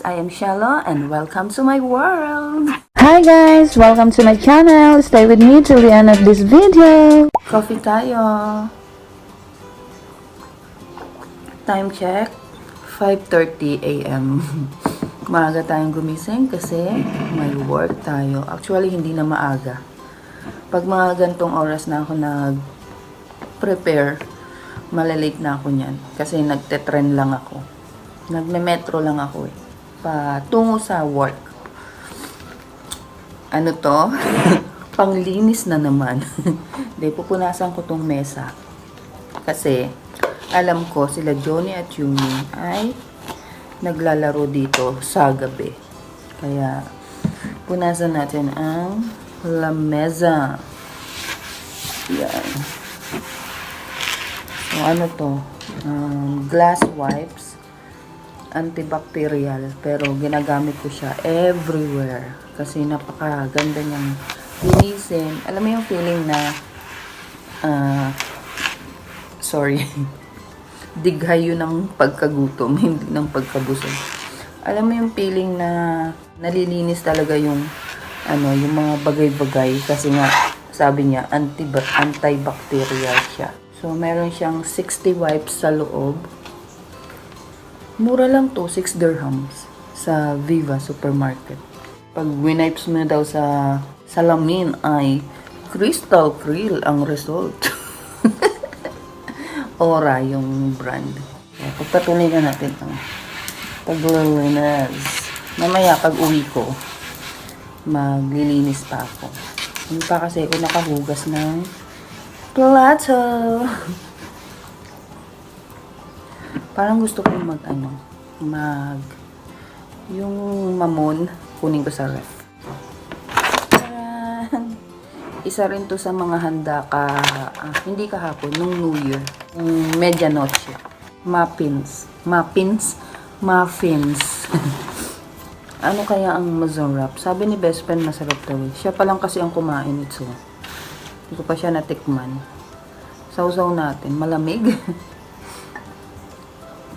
guys, I am Shelo and welcome to my world! Hi guys! Welcome to my channel! Stay with me till the end of this video! Coffee tayo! Time check, 5:30 a.m. Maaga tayong gumising kasi may work tayo. Actually, hindi na maaga. Pag mga gantong oras na ako nag-prepare, malalate na ako niyan. Kasi nagte-trend lang ako. Nagme-metro lang ako eh. Patungo sa work. Ano to? Panglinis na naman. Hindi, pupunasan ko tong mesa. Kasi, alam ko sila Johnny at Yumi ay naglalaro dito sa gabi. Kaya, punasan natin ang lamesa. Yan. So, ano to? Glass wipes. Antibacterial. Pero, ginagamit ko siya everywhere. Kasi, napakaganda niyang linisin. Alam mo yung feeling na sorry. Dighay yun ng pagkagutom, hindi ng pagkabusog. Alam mo yung feeling na nalilinis talaga yung yung mga bagay-bagay kasi nga sabi niya antibacterial siya. So meron siyang 60 wipes sa loob. Mura lang to, 6 dirhams sa Viva Supermarket. Pag winipes mo daw sa salamin ay crystal clear ang result. Aura yung brand. Kaya pagpatuloy na natin ang paglilinis. Mamaya pag uwi ko, maglilinis pa ako. Hindi pa kasi ako nakahugas ng plato. Parang gusto kong yung mamon, kunin ko sa ref. Isa rin to sa mga handa hindi kahapon, nung New Year. Medianoche. Muffins. Ano kaya ang masarap? Sabi ni best friend masarap daw eh. Siya pa lang kasi ang kumain ito. Hindi ko pa siya natikman. Sausaw natin. Malamig.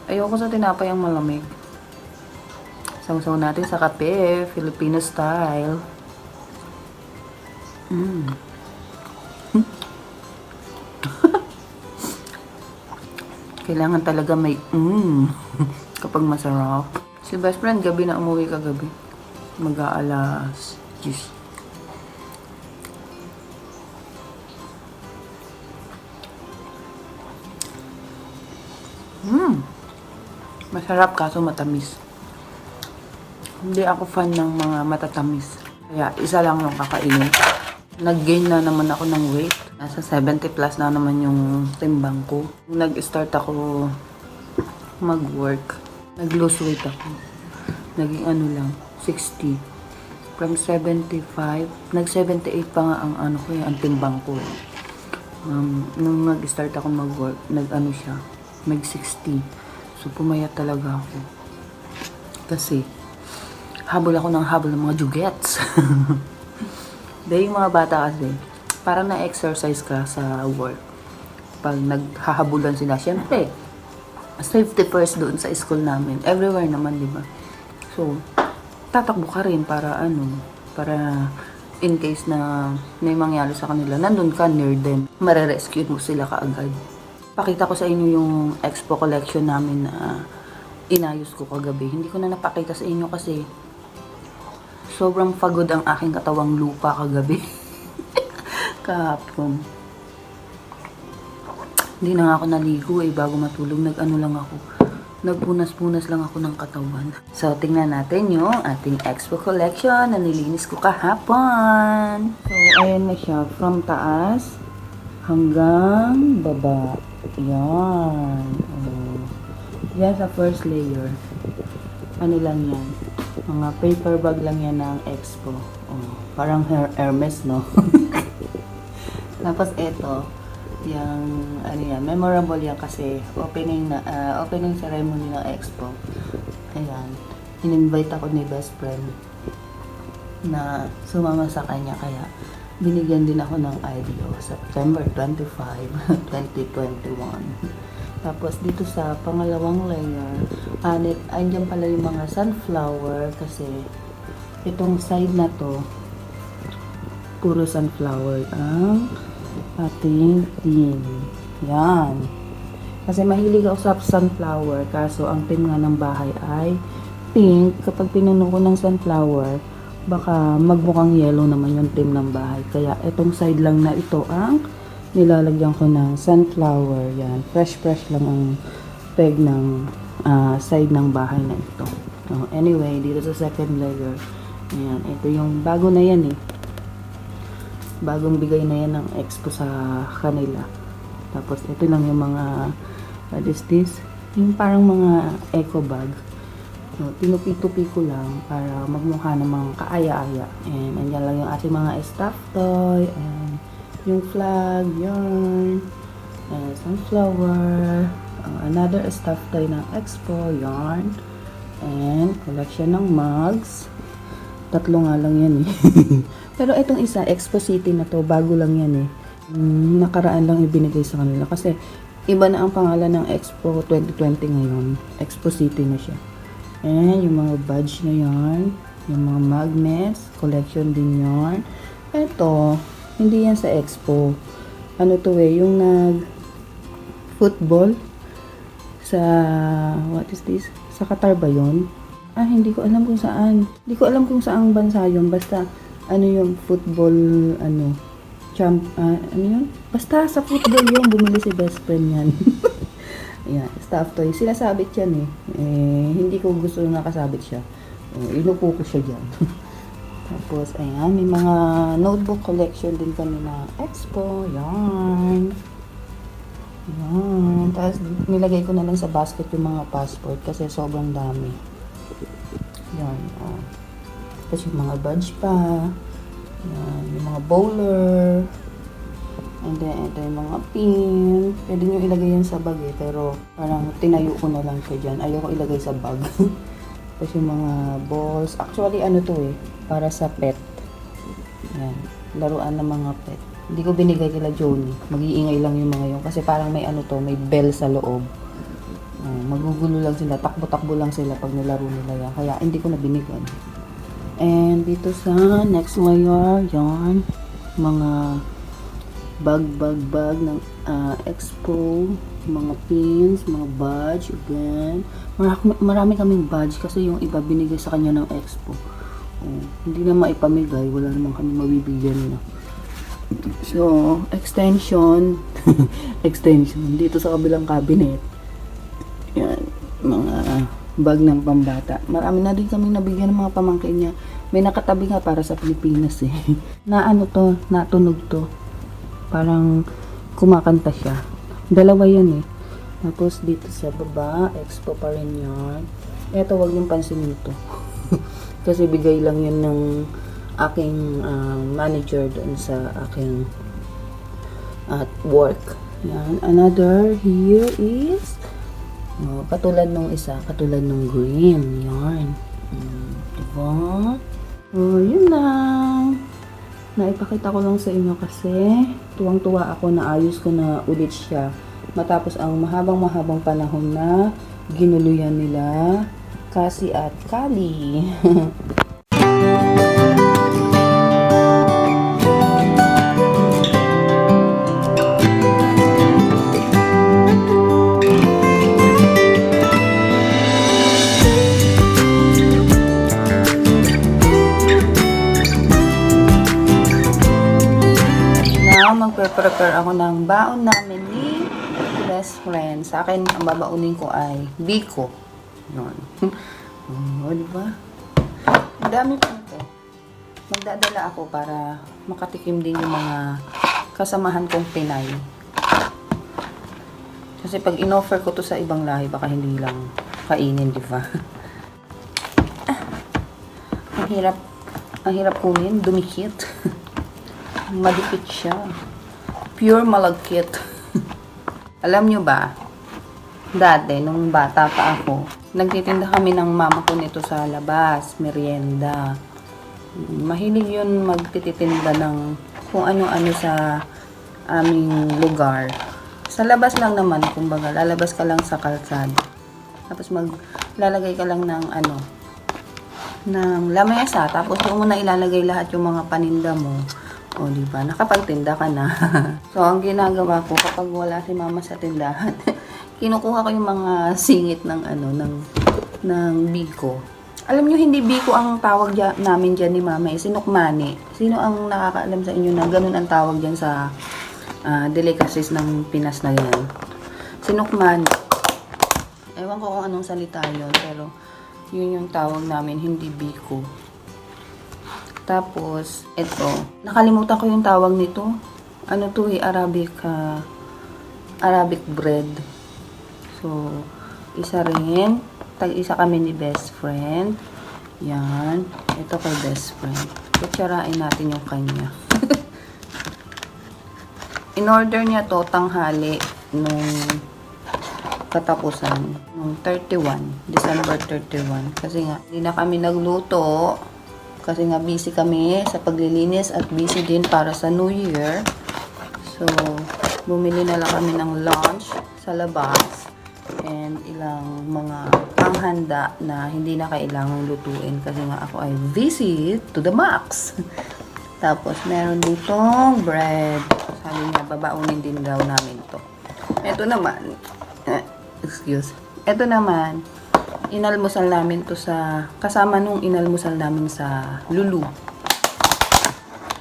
Ayoko sa tinapay ang malamig. Sausaw natin sa kape. Filipino style. Kailangan talaga may kapag masarap. Si best friend gabi na umuwi kagabi. Mag-aalas 10. Masarap kaso matamis. Hindi ako fan ng mga matatamis. Kaya isa lang yung kakainin. Nag-gain na naman ako ng weight. Nasa 70 plus na naman yung timbang ko. Nag-start ako mag-work. Nag-lose weight ako. Naging 60. From 75, nag-78 pa nga ang ang timbang ko. Nung nag-start ako mag-work, nag-60. So, pumayat talaga ako. Kasi, habol ako ng mga jugets. Dahil yung mga bata kasi, parang na-exercise ka sa work. Pag naghahabulan sila, syempre, safety first doon sa school namin. Everywhere naman, di ba? So, tatakbo ka rin para para in case na may mangyari sa kanila, nandun ka near them. Mare-rescue mo sila kaagad. Pakita ko sa inyo yung expo collection namin na inayos ko kagabi. Hindi ko na napakita sa inyo kasi sobrang pagod ang aking katawang lupa kagabi. Kahapon. Hindi na nga ako naligo bago matulog. Lang ako. Nagpunas-punas lang ako ng katawan. So, tingnan natin yung ating expo collection na nilinis ko kahapon. So, ayan na siya. From taas hanggang baba. Yan. Yan sa first layer. Ano lang yan? Mga paper bag lang yan ng expo. Parang Hermes, no? Tapos ito, yung memorable yan kasi opening ceremony ng expo. Ayan, in-invite ako ni best friend na sumama sa kanya kaya binigyan din ako ng IDO September 25, 2021. Tapos dito sa pangalawang layer, andyan pala yung mga sunflower kasi itong side na to, puro sunflower ang ating tin. Yan. Kasi mahilig ako sa sunflower, kaso ang theme nga ng bahay ay pink. Kapag pinuno ko ng sunflower, baka magmukhang yellow naman yung theme ng bahay. Kaya itong side lang na ito ang nilalagyan ko ng sunflower. Yan. Fresh lang ang peg ng side ng bahay na ito. So, anyway, dito sa second layer, ayan, ito yung bago na yan eh. Bagong bigay na yan ng expo sa kanila. Tapos ito lang yung mga, what is this? Yung parang mga eco bag. So, tinupi-tupi ko lang para magmukha namang kaaya-aya. And andyan lang yung ating mga stuffed toy. And yung flag, yarn. And sunflower. Another stuffed toy ng expo, yarn. And collection ng mugs. Tatlo nga lang yan eh. Pero itong isa, Expo City na to, bago lang yan eh. Nakaraan lang ibinigay sa kanila. Kasi iba na ang pangalan ng Expo 2020 ngayon. Expo City na siya. And yung mga badge na yarn, yung mga magnets, collection din yarn. Ito, hindi yan sa Expo. Ano to eh, yung football sa, what is this? Sa Qatar ba yun? Hindi ko alam kung saan. Hindi ko alam kung saang bansa yun. Basta, ano yung football, ano yun? Basta sa football yun, bumili si best friend yan. Ayan, stuffed toy. Sila sabit yan eh. Hindi ko gusto na nakasabit siya. Inupo ko siya dyan. Tapos, ayan, may mga notebook collection din kami na expo. Yan. Yan. Tapos, nilagay ko na lang sa basket yung mga passport kasi sobrang dami. Yan. Tapos, yung mga badge pa. Yan. Yung mga bowler. And then, ito yung mga pin. Pwede nyo ilagay yan sa bag eh. Pero, parang tinayo ko na lang siya dyan. Ayoko ilagay sa bag. Tapos yung mga balls. Actually, ano to eh. Para sa pet. Yan. Laruan ng mga pet. Hindi ko binigay kila Johnny. Mag-iingay lang yung mga yun. Kasi parang may ano to, may bell sa loob. Magugulo lang sila. Takbo-takbo lang sila pag nilaro nila yan. Kaya, hindi ko na binigay. And, dito sa next layer, yan. Mga bag ng expo, mga pins, mga badge, again. Marami kaming badge kasi yung iba binigay sa kanya ng expo. Hindi na maipamigay, wala naman kami mabibigyan na. So, extension, dito sa kabilang cabinet. Yan, mga bag ng pambata. Marami na din kaming nabigyan ng mga pamangkin niya. May nakatabi nga para sa Pilipinas eh. Natunog to. Parang kumakanta siya. Dalawa yan eh. Tapos dito sa baba, expo pa rin yan. Eto, wag yung pansinin to. Kasi bigay lang yun ng aking manager doon sa aking work. Yan. Another here is katulad nung isa, katulad nung green. Yan. Diba? Yun lang. Naipakita ko lang sa inyo kasi tuwang-tuwa ako na ayos ko na ulit siya matapos ang mahabang panahon na ginuluyan nila Cassie at Kali. Magpe-prepare ako ng baon namin ni best friend. Sa akin, ang babaunin ko ay biko. Yun. Diba? Ang dami po ito. Magdadala ako para makatikim din yung mga kasamahan kong Pinay. Kasi pag in-offer ko to sa ibang lahi, baka hindi lang kainin, diba? Ang hirap kunin, dumikit. Madikit siya. Pure malagkit. Alam nyo ba, dati, nung bata pa ako, nagtitinda kami ng mama ko nito sa labas, merienda. Mahilig yun magtititinda ng kung ano-ano sa aming lugar. Sa labas lang naman, kumbaga, lalabas ka lang sa kalsada. Tapos maglalagay ka lang ng ng lamesa, tapos doon mo na ilalagay lahat yung mga paninda mo. O, di ba? Nakapagtinda ka na. So, ang ginagawa ko kapag wala si mama sa tindahan, kinukuha ko yung mga singit ng ng biko. Alam nyo, hindi biko ang tawag namin dyan ni mama, sinukmani. Sino ang nakakaalam sa inyo na ganun ang tawag dyan sa delicacies ng Pinas na yan? Sinukmani. Ewan ko kung anong salita yun, pero yun yung tawag namin, hindi biko. Tapos, ito. Nakalimutan ko yung tawag nito. Ano to Arabic bread. So, isa rin. Tag-isa kami ni best friend. Yan. Ito kay best friend. Kutsarain natin yung kanya. In-order niya to tanghali nung katapusan. Nung 31. December 31. Kasi nga, hindi na kami nagluto. Kasi nga, busy kami sa paglilinis at busy din para sa New Year. So, bumili na lang kami ng lunch sa labas. And ilang mga panghanda na hindi na kailangang lutuin. Kasi nga, ako ay busy to the max. Tapos, meron ditong bread. Sabi niya, babaunin din daw namin to. Ito naman, ito naman, inalmusal namin to kasama nung inalmusal namin sa Lulu.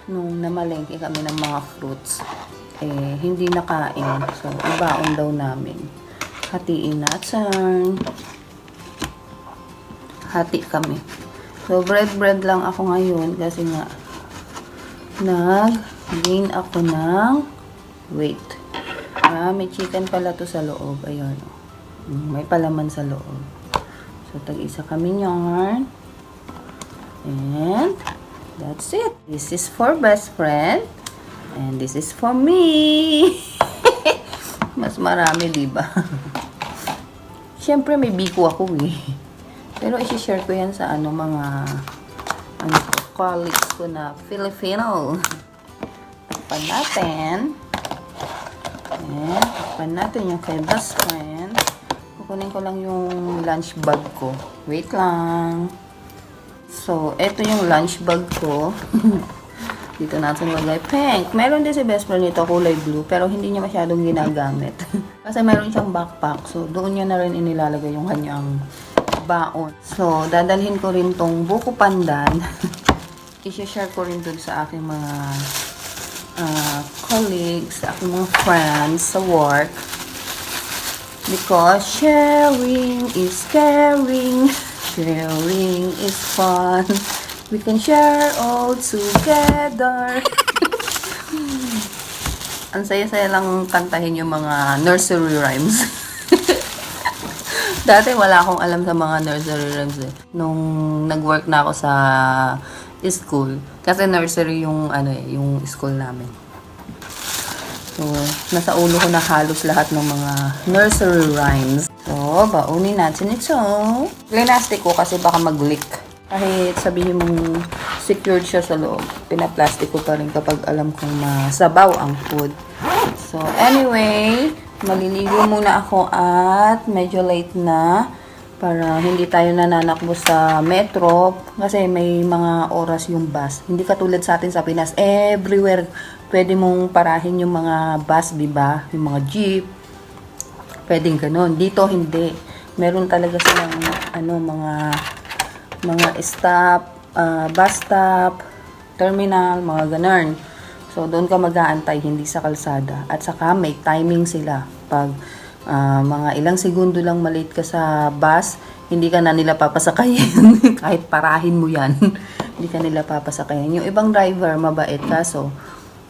Nung namalengke kami ng mga fruits, hindi nakain. So, ibaon daw namin. Hatiin natin. Hati kami. So, bread lang ako ngayon kasi nga, nag-gain ako ng weight. May chicken pala to sa loob. Ayun. May palaman sa loob. So, tag-isa kami yarn. And, that's it. This is for best friend. And this is for me. Mas marami, diba? Siyempre, may biko ako eh. Pero, isi-share ko yan sa mga colleagues ko na Filipino. Takpan natin. Ayan. Takpan natin yung kay best friend. Kukunin ko lang yung lunch bag ko. Wait lang. So, ito yung lunch bag ko. Dito natin lagay pink. Meron din si best friend nito, kulay blue, pero hindi niya masyadong ginagamit. Kasi meron siyang backpack. So, doon niya na rin inilalagay yung kanyang baon. So, dadalhin ko rin tong buko pandan. I-share ko rin dun sa aking mga colleagues, sa aking mga friends sa work. Because sharing is caring. Sharing is fun. We can share all together. Ang saya-saya lang kantahin yung mga nursery rhymes. Dati wala akong alam sa mga nursery rhymes eh. Nung nag-work na ako sa school. Kasi nursery yung yung school namin. So, nasa ulo ko na halos lahat ng mga nursery rhymes. So, baunin natin ito. Plastic ko kasi baka mag-leak. Kahit sabihin mong secured siya sa loob, pinaplastic ko pa rin kapag alam kong masabaw ang food. So, anyway, maliligo muna ako at medyo late na para hindi tayo nananakbo sa metro kasi may mga oras yung bus. Hindi katulad sa atin sa Pinas, everywhere pwede mong parahin yung mga bus, diba? Yung mga jeep. Pwedeng ganun. Dito hindi. Meron talaga silang mga stop, bus stop, terminal, mga ganun. So, doon ka mag-aantay, hindi sa kalsada. At saka, may timing sila. Pag mga ilang segundo lang malate ka sa bus, hindi ka na nila papasakayin. Kahit parahin mo yan, hindi ka nila papasakayin. Yung ibang driver, mabait kaso,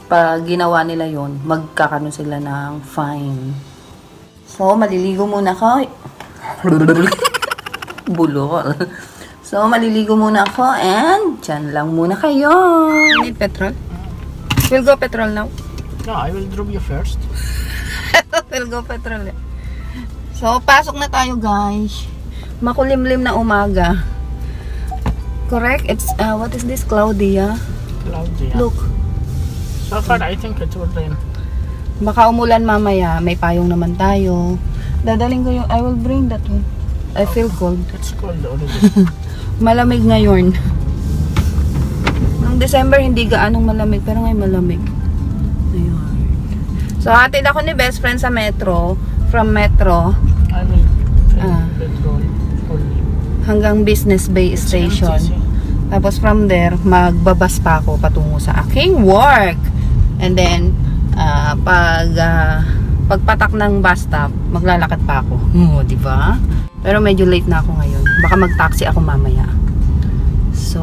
pag ginawa nila yon, magkakaroon sila ng fine. So, maliligo muna ako. Bulol. So, maliligo muna ako and dyan lang muna kayo. Need petrol? We'll go petrol now. No, I will drop you first. We'll go petrol. So, pasok na tayo guys. Makulimlim na umaga. Correct? It's, what is this? Cloudy, yeah? Cloudy. Look. So far, I think it will rain. Baka umulan mamaya, may payong naman tayo. Dadaling ko yung, I will bring that one. I feel cold. It's cold already. Malamig ngayon. Noong December, hindi gaanong malamig, pero ngayon malamig. Ayun. So, hatid ako ni best friend sa metro, from metro I will fill Ah. petrol fully. hanggang Business Bay Station. Tapos from there, magbabas pa ako patungo sa aking work. And then, pagpatak ng bus stop, maglalakad pa ako. Di ba? Pero medyo late na ako ngayon. Baka mag-taxi ako mamaya. So,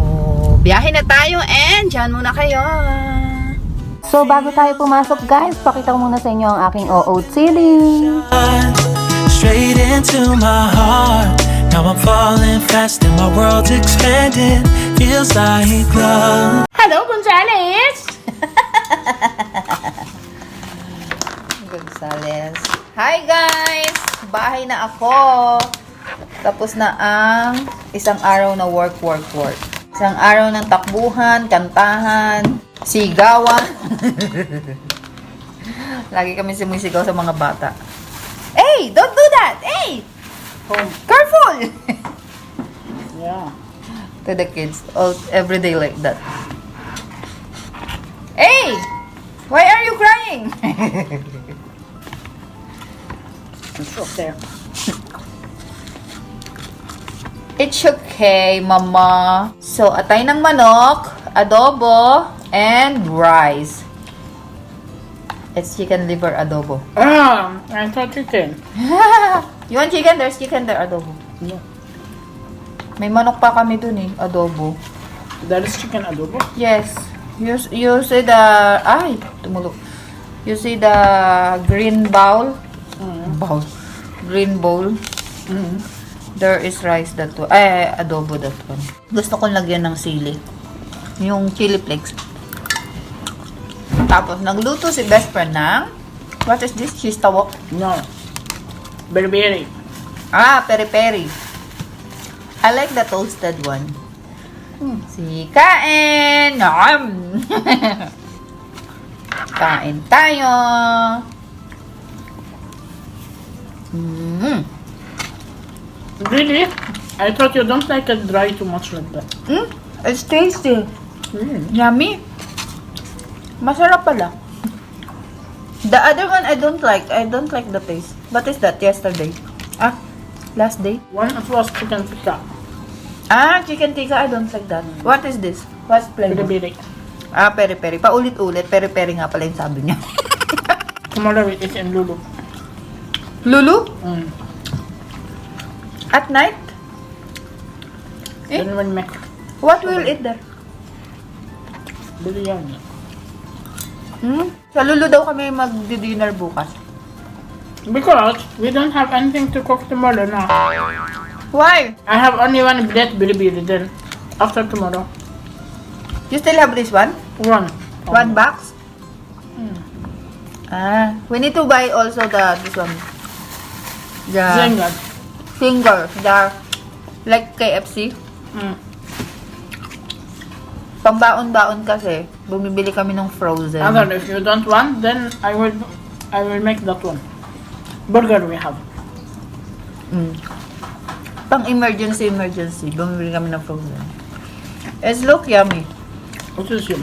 biyahe na tayo and dyan muna kayo. So, bago tayo pumasok guys, pakita ko muna sa inyo ang aking OOTD. Straight into my heart. Now I'm falling fast and my world's expanding. Feels like love. Hello, Gonzales! Gonzales. Hi guys! Bahay na ako. Tapos na ang isang araw na work. Isang araw ng takbuhan, kantahan, sigawan. Lagi kami sumisigaw sa mga bata. Hey! Don't do that! Hey! Careful! Yeah. To the kids. All, every day like that. Hey! Why are you crying? It's okay. It's okay, mama. So, atay ng manok, adobo, and rice. It's chicken liver adobo. I thought chicken. You want chicken? There's chicken there, adobo. No. May manok pa kami dun eh, adobo. That is chicken adobo. Yes. You see the... Ay, tumulog. You see the green bowl? Bowl. Green bowl. There is rice that one. Ay, adobo that one. Gusto kong lagyan ng sili. Yung chili flakes. Tapos, nagluto si best friend ng... What is this? Cheese tawok? No. Beriberi. Ah, peri-peri. I like the toasted one. Si kain! Kain tayo! Really? I thought you don't like it dry too much like that. It's tasty. Yummy. Masarap pala. The other one I don't like. I don't like the taste. What is that? Yesterday? Ah, last day? One it was chicken tikka. Ah, chicken tikka. I don't like that. What is this? What's flavor? Beriberi. Ah, peri-peri. Paulit-ulit. Peri-peri nga pala yung sabi niya. Tomorrow we eat in Lulu. Lulu? At night? Eh? Then we make What will eat there? biryani. Sa Lulu daw kami mag-dinner bukas. Because we don't have anything to cook tomorrow now. Why? I have only one plate beriberi then. After tomorrow. You still have this one? One. One box? Ah, we need to buy also this one. The Zengat. finger, like KFC. Pambaon-baon kasi, bumibili kami ng frozen. Other, if you don't want, then I will make that one. Burger we have. Pang emergency, bumibili kami ng frozen. It's look yummy. What is it?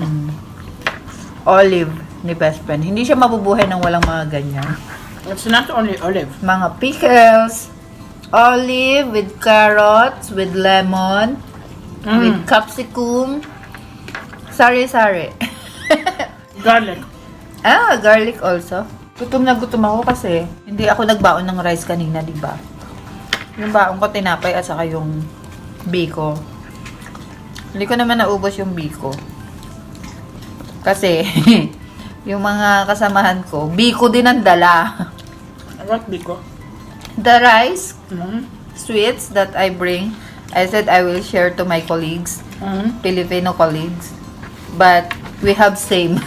Olive ni best friend. Hindi siya mabubuhay ng walang mga ganyan. It's not only olive. Mga pickles, olive with carrots, with lemon, with capsicum, sari-sari. Garlic. Ah, garlic also. Gutom na gutom ako kasi hindi ako nagbaon ng rice kanina, di ba? Yung baon ko tinapay at saka yung biko. Hindi ko naman naubos yung biko. Kasi yung mga kasamahan ko, biko din ang dala. What biko? The rice, sweets that I bring, I said I will share to my colleagues, Filipino colleagues. But we have same.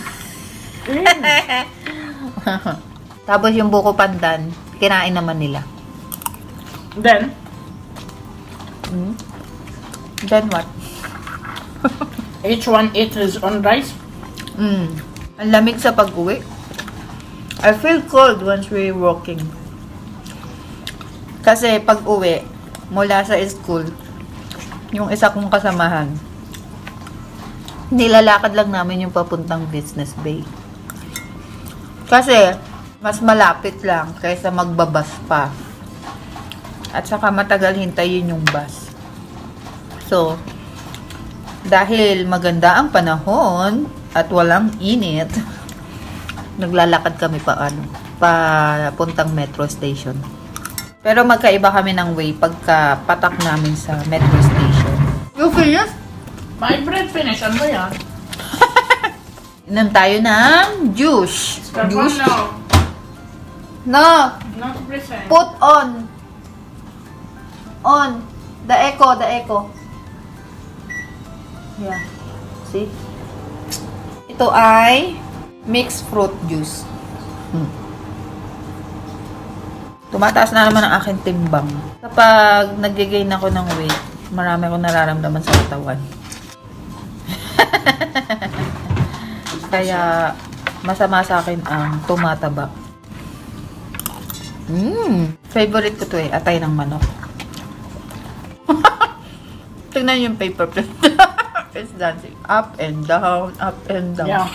Tapos yung buko pandan, kinain naman nila. Then What? each one eats his own rice. Ang lamig sa pag-uwi. I feel cold once we're walking. Kasi pag uwi, mula sa school, yung isa kong kasamahan, nilalakad lang namin yung papuntang Business Bay. Kasi, mas malapit lang kaysa magbabas pa. At saka matagal hintayin yung bus. So, dahil maganda ang panahon at walang init, naglalakad kami papuntang metro station. Pero magkaiba kami ng way pagka patak namin sa metro station. You finished? My bread finish. Ano yan? Inom tayo ng juice. Juice? No. No! Not present. Put on! On! The echo. Yeah. See? Ito ay mixed fruit juice. Tumataas na naman ang aking timbang. Kapag nag-gain ako ng weight, marami akong nararamdaman sa katawan. Kaya, masama sa akin ang tumataba. Favorite ko to atay ng manok. Tingnan yung paper plate. It's dancing. Up and down, up and down. Yeah.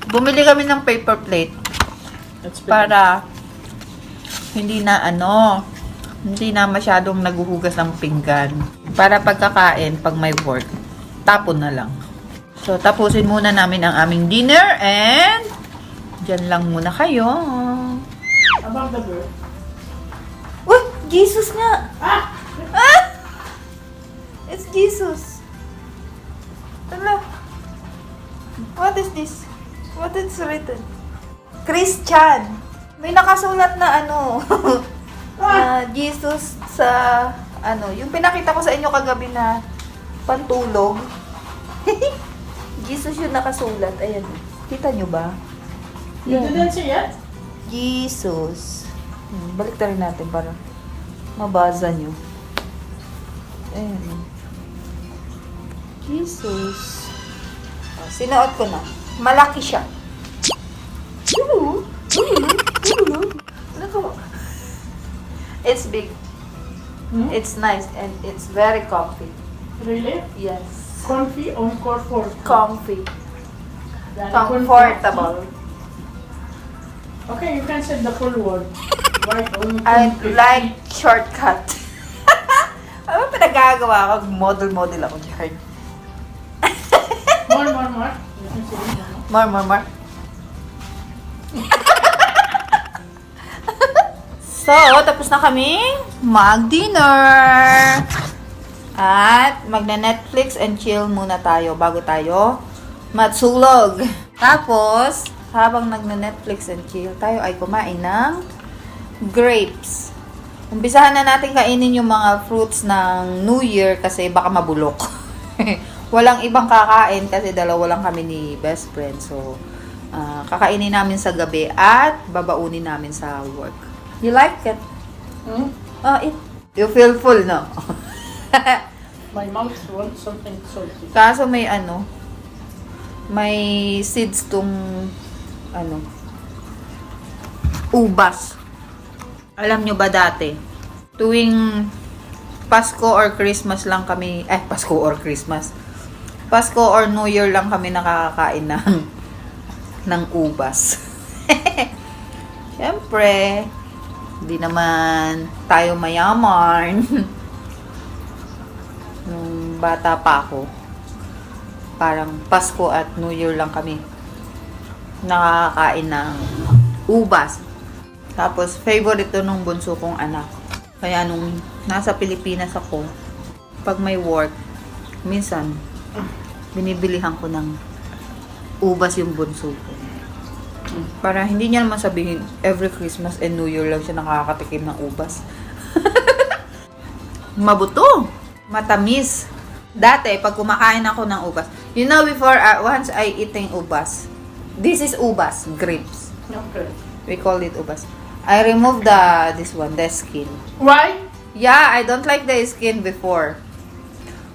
Bumili kami ng paper plate That's para hindi na masyadong naguhugas ng pinggan. Para pagkakain, pag may work, tapon na lang. So, tapusin muna namin ang aming dinner and dyan lang muna kayo. Above the bird. Uy! Jesus nga! Ah! Ah! It's Jesus. Hello. What is this? What is written? Christian. May nakasulat na na Jesus sa yung pinakita ko sa inyo kagabi na pantulog. Jesus yung nakasulat. Ayan. Kita nyo ba? You didn't see it? Jesus. Balik rin natin para mabasa nyo. Ayan. Jesus. Sinuot ko na. Malaki siya. It's big. It's nice and it's very comfy. Really? Yes. Comfy or comfort? Comfy. Very Comfortable. comfy. Okay, you can say the full word. Right, I like shortcut. Ano pinagagawa ko? Model ako dyan. More. You can say more. More. So, tapos na kaming mag-dinner. At magna-Netflix and chill muna tayo bago tayo matsulog. Tapos, habang nagna-Netflix and chill, tayo ay kumain ng grapes. Umpisahan na natin kainin yung mga fruits ng New Year kasi baka mabulok. Walang ibang kakain kasi dalawa lang kami ni best friend. So, kakainin namin sa gabi at babaunin namin sa work. You like it? You feel full, no? My mouth wants something salty. Kaso may may seeds tong ubas. Alam nyo ba dati, tuwing Pasko or Christmas lang kami, Pasko or New Year lang kami nakakakain ng ubas. Siyempre, hindi naman tayo mayaman. Nung bata pa ako, parang Pasko at New Year lang kami nakakakain ng ubas. Tapos, favorite to nung bunso kong anak. Kaya nung nasa Pilipinas ako, pag may work, minsan, binibilihan ko ng ubas yung bunso ko. Para hindi niya naman sabihin, every Christmas and New Year lang siya nakakatikim ng ubas. Mabuto! Matamis! Dati, pag kumakain ako ng ubas, you know before, once I eating ubas, this is ubas, grapes. Okay. We call it ubas. I remove the skin. Why? Yeah, I don't like the skin before.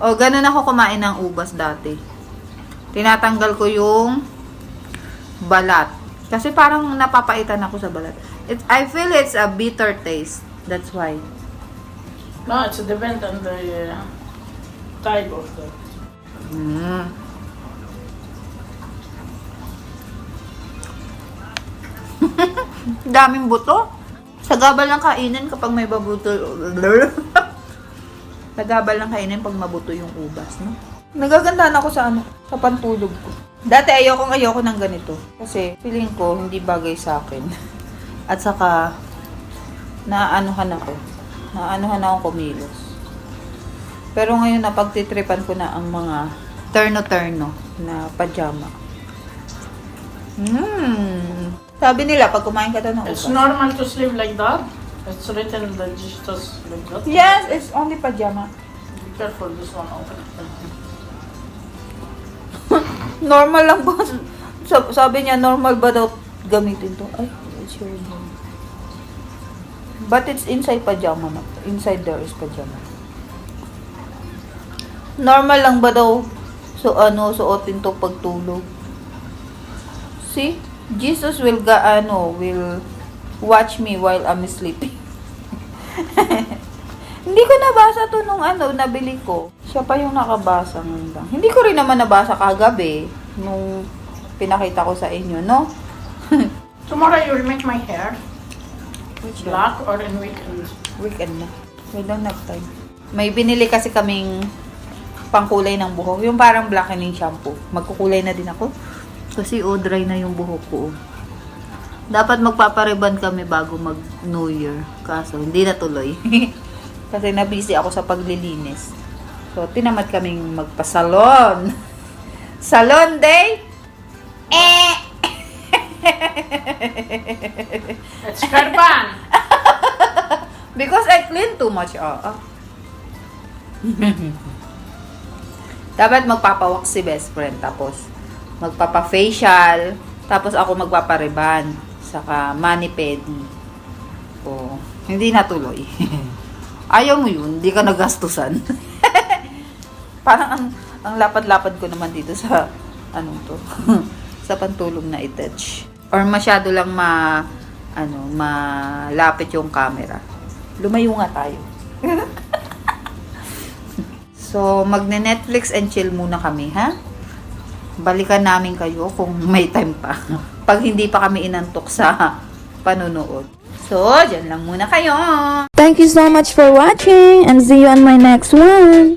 O, ganun ako kumain ng ubas dati. Tinatanggal ko yung balat. Kasi parang napapaitan ako sa balat. I feel it's a bitter taste. That's why. No, it's depend on the type of the. Daming buto. Sagabal lang kainin kapag may babuto. Sagabal lang kainin pag mabuto yung ubas, no? Nagagandahan ako sa sa pantulog ko. Dati ayoko ng ganito. Kasi feeling ko hindi bagay sa akin. At saka naanuhan akong kumilos. Pero ngayon napagtitripan ko na ang mga terno-terno na pajama. Sabi nila, pag kumain ka daw ng It's ubas. normal to sleep like that. It's written in the Jesus like that. Yes, it's only pajama. Be careful, this one open. Normal lang ba? Sabi niya, normal ba daw gamitin to? Ay, it's your name. But it's inside pajama na. Inside there is pajama. Normal lang ba daw suotin to pagtulog? See? Jesus will watch me while I'm sleeping. Hindi ko nabasa to nung nabili ko. Siya pa yung nakabasa ngayon lang. Hindi ko rin naman nabasa kagabi nung pinakita ko sa inyo, no? Tomorrow you will make my hair Which black or in weekend. Weekend na. We don't have time. May binili kasi kaming pangkulay ng buhok. Yung parang blackening shampoo. Magkukulay na din ako. Kasi dry na yung buhok ko. Dapat magpapariban kami bago mag New Year. Kaso, hindi natuloy. Kasi nabisi ako sa paglilinis. So, tinamad kaming magpasalon. Salon day? It's karban. Because I clean too much. Dapat magpapawax si best friend. Tapos, magpapa-facial. Tapos, ako magpapariban. Saka, mani-pedi. Hindi natuloy. Ayaw mo yun. Hindi ka nagastusan. Parang ang lapad-lapad ko naman dito sa sa pantulong na i-touch. Or masyado lang malapit yung camera. Lumayo nga tayo. So, magne-Netflix and chill muna kami, ha? Balikan namin kayo kung may time pa. Pag hindi pa kami inantok sa panunood. So, dyan lang muna kayo. Thank you so much for watching and see you on my next one.